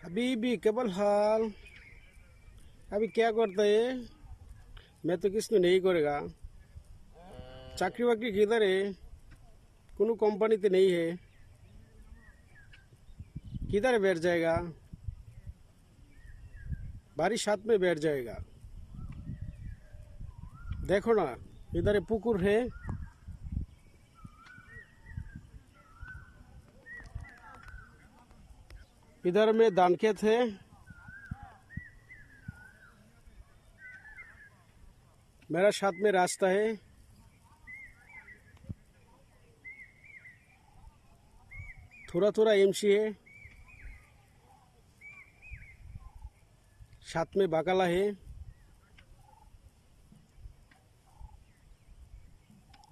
हबीबी केवल हाल। अभी क्या करता है? मैं तो किसमें नहीं करेगा। चाकरी वाकरी किधर है? कोनो कंपनी तो नहीं है। किधर बैठ जाएगा? बारिश हाथ में बैठ जाएगा। देखो ना, इधर पुकुर है। इधर में धान खेत है। मेरा साथ में रास्ता है। थोड़ा थोड़ा एमसी है। साथ में बाकाला है।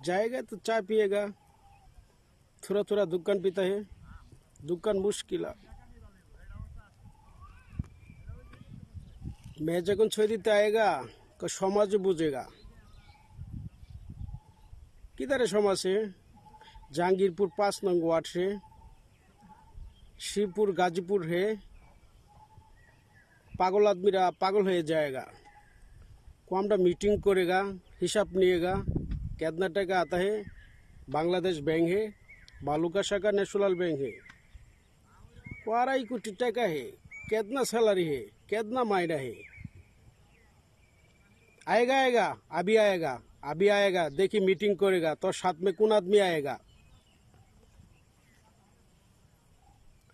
जाएगा तो चाय पिएगा। थोड़ा थोड़ा दुकान पीता है। दुकान मुश्किल। मैं जखन छुए दिते आएगा तो समाज बुझेगा। किधर है समाज है? जहांगीरपुर 5 नंग वार्ड से शिवपुर गाजीपुर है। पागल आदमीरा पागल हो जाएगा। कौमटा मीटिंग करेगा, हिसाब निएगा। कितना टका आता है? बांग्लादेश बैंक है, बालूका शाखा नेशनल बैंक है। 2.5 कोटी टका है। कितना सैलरी है? कितना मायना है? आएगा आएगा, अभी आएगा, अभी आएगा। देखी मीटिंग करेगा तो साथ में कौन आदमी आएगा?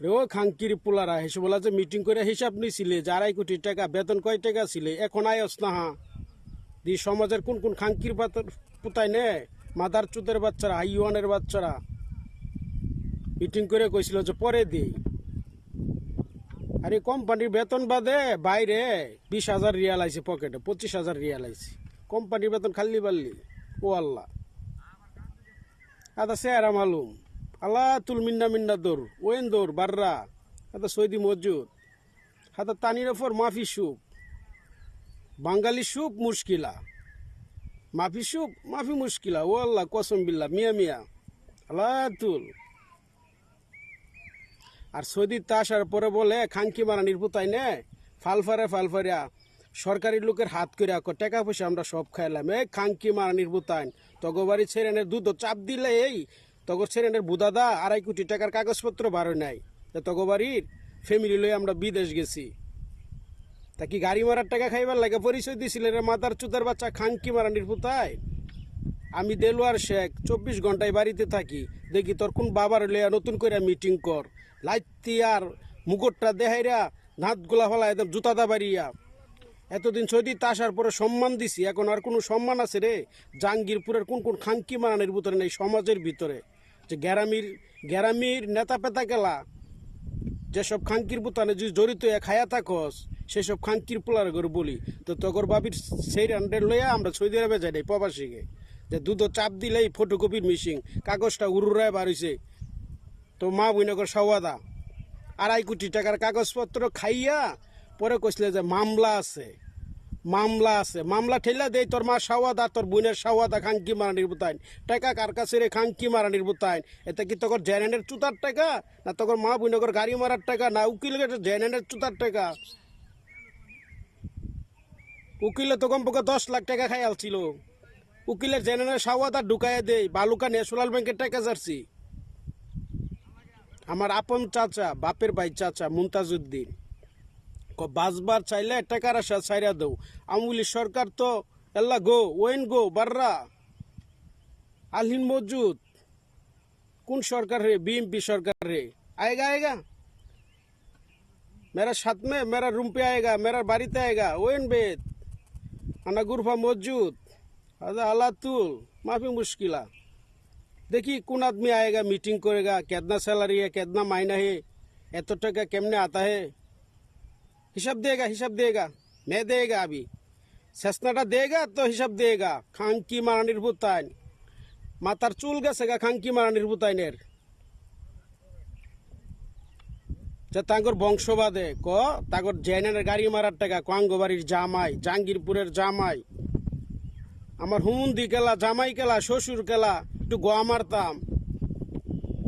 ও খাঙ্কির পোলারা হেসে বলা যে মিটিং করে হিসাব নিছিলে যে 2.5 কোটি টাকা বেতন কয় টাকা ছিলে এখন আয়স না হা দি সমাজের কোন কোন খাঙ্কির পুতাই নে মাদার চুদের বাচ্চারা হাইওয়ানের বাচ্চারা মিটিং করে কইছিল যে পরে দিই। আরে কোম্পানির বেতন বাদে বাইরে 20,000 রিয়াল আইছে পকেটে, 25,000 রিয়াল আইছে। কোম্পানির বেতন খাল্লি বাল্লি ও আল্লাহ। আদা সেরা মালুম আল্লাহ তুল মিন্না মিন্না দৌর ওয়েন দৌর বাররা হাতা সৈদি মজুদ হাতা তানির ওপর মাফি সুপ বাঙালি সুপ মুশকিলা মাফি সুপ মাফি মুশকিলা ও আল্লাহ কসম বিল্লাহ মিয়া মিয়া আল্লাহ তুল। আর সৌদি আসার পরে বলে খাঙ্কি মারা নির্বুতাই নে ফালফারিয়া সরকারি লোকের হাত করে টাকা পয়সা আমরা সব খাইলাম। এই খাঙ্কি মারা নির্বুতাইন তগবাড়ি ছেড়েনের দুধ চাপ দিলে এই তগর ছেড়েনের বুদাদা 2.5 কোটি টাকার কাগজপত্র বারো নাই। তগবাড়ির ফ্যামিলি লয়ে আমরা বিদেশ গেছি। তা কি গাড়ি মারার টাকা খাইবার লাগে পরিচয় দিছিলেন মাদার চুদার বাচ্চা খাঙ্কি মারা নির্বুতাই? আমি দেলোয়ার শেখ 24 ঘন্টায় বাড়িতে থাকি। দেখি তোর কোন বাবার লইয়া নতুন করে মিটিং কর লাইতি আর মুকুটটা দেহাইরা নাত গোলা ফলা একদম জুতাদা বাড়িয়া। এতদিন সৌদি আসার পরে সম্মান দিছি, এখন আর কোনো সম্মান আছে রে? জাহাঙ্গীরপুরের কোন কোন খাঙ্কি মারানির ভিতরে নেই সমাজের ভিতরে যে গ্যারামির নেতা পেতা গেলা যেসব খাঙ্কির বুতানে যদি জড়িত খায়া থাকস সেসব খাঙ্কির পোলার করে বলি তো তগর বাবির সেই রান্ডের লইয়া আমরা সৌদি আরবে যাই নাই প্রবাসীকে যে দুধ চাপ দিলেই ফটোকপির মিশিং কাগজটা উড়ুরায় বার হইছে। তো মা বইনগর সওয়াদা 2.5 কোটি টাকার কাগজপত্র খাইয়া পরে কইসলে যে মামলা আছে মামলা ঠেলা দেই তোর মা সাওয়াদা তোর বোনের সাওয়াদা খাঙ্কি মারা নির্বুতাইন টাকা কার কাছে রে খাঙ্কি মারা নির্বুতাইন। এতে কি তোর জেনেনের চুতার টাকা না তোর মা বইনগর গাড়ি মারার টাকা না উকিল জেনেনের চুতার টাকা? উকিলে তো কমপক্ষে 10 লাখ টাকা খাই আলছিল। উকিলের জেনেনের সাওয়াদা ঢুকাইয়া দেই বালুকা ন্যাশনাল ব্যাংকের টাকা যাচ্ছি। আমার আপন চাচা বাপের ভাই চাচা মুমতাজউদ্দিন বাসবার চাইলে টাকার আশা ছাইরা দেও। আমুলি সরকার তো এল্লা গো ওয়েন গো বাররা আলহিন মজুদ কোন সরকার রে? বিএমপি সরকার রে। आएगा मेरा साथ में मेरा रूम पे आएगा, मेरा बाड़ीते आएगा। ओएन बेद आना गुरफा मौजूद अदा अलातुल माफी मुश्किला। देखी कौन आदमी आएगा मीटिंग करेगा, कितना सैलरी है, कितना महीना है, एत टका केमने आता है? हिसाब देगा नहीं देगा। अभी सेसनाटा देगा तो हिसाब देगा। खांकी मारा निर्भुताइन मातार चुल गेछेगा खांकी मारा निर्भुताइनेर যে তাঙ্গর বংশবাদে তাগর জেনের গাড়ি মারার টাকা কোয়াঙ্গবাড়ির জামাই জাহাঙ্গীরপুরের জামাই আমার হুমুন্দি কেলা জামাই কেলা শ্বশুর কেলা একটু গোয়া মারতাম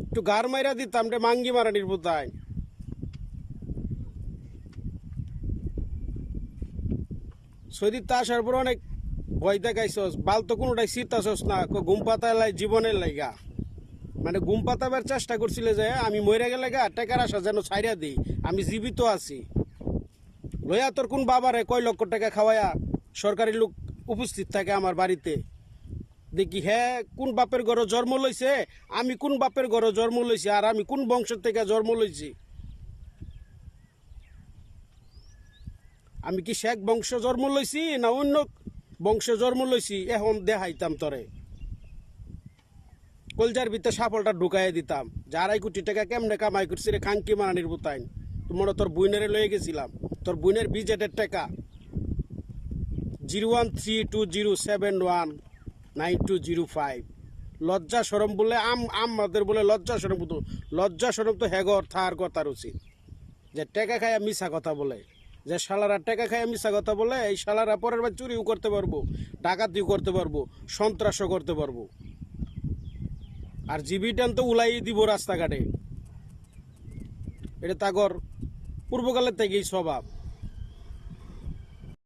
একটু গার মাইরা দিতাম রে মাঙ্গি মারা নির্বুতাই। সৌদিতে আসার পর অনেক ভয় দেখাইছস, বাল তো কোনোটাই চিতাছস না, ঘুম পাতালাই জীবনের লাইগা। মানে ঘুম পাতাবার চেষ্টা করছিলে যে আমি মরে গেলে গা টাকার আশা যেন ছাইরা দিই, আমি জীবিত আছি। লইয়া তোর কোন বাবারে কয় লক্ষ টাকা খাওয়ায়া সরকারি লোক উপস্থিত থাকে আমার বাড়িতে, দেখি হ্যাঁ কোন বাপের ঘরে জন্ম লইছে, আমি কোন বাপের ঘরে জন্ম লইছি, আর আমি কোন বংশের থেকে জন্ম লইছি। আমি কি শেখ বংশ জন্ম লইছি না অন্য বংশে জন্ম লইছি, এখন দেখাইতাম তরে। কলজার ভিতরে সাফলটা ঢুকাই দিতাম, যে 2.5 কোটি টাকা কেমনে কামাই করছি রে খাঙ্কি মারানির বুতাইন। তোমরা তোর বুইনারে লয়ে গেছিলাম, তোর বুইনের বিজেটের টাকা 013207192005। লজ্জা সরম বলে আমাদের বলে লজ্জা সরম, লজ্জা সরম তো হেগর থার কথার উচিত। যে টাকা খায়া মিশা কথা বলে, যে শালারা টাকা খায়া মিশা কথা বলে, এই শালারা পরের বার চুরিও করতে পারবো, ডাকাতিও করতে পারবো, সন্ত্রাসও করতে পারবো। আর জিবিটান তো উলাই দিব রাস্তাঘাটে, এটা তাগর পূর্বকালের থেকেই স্বভাব।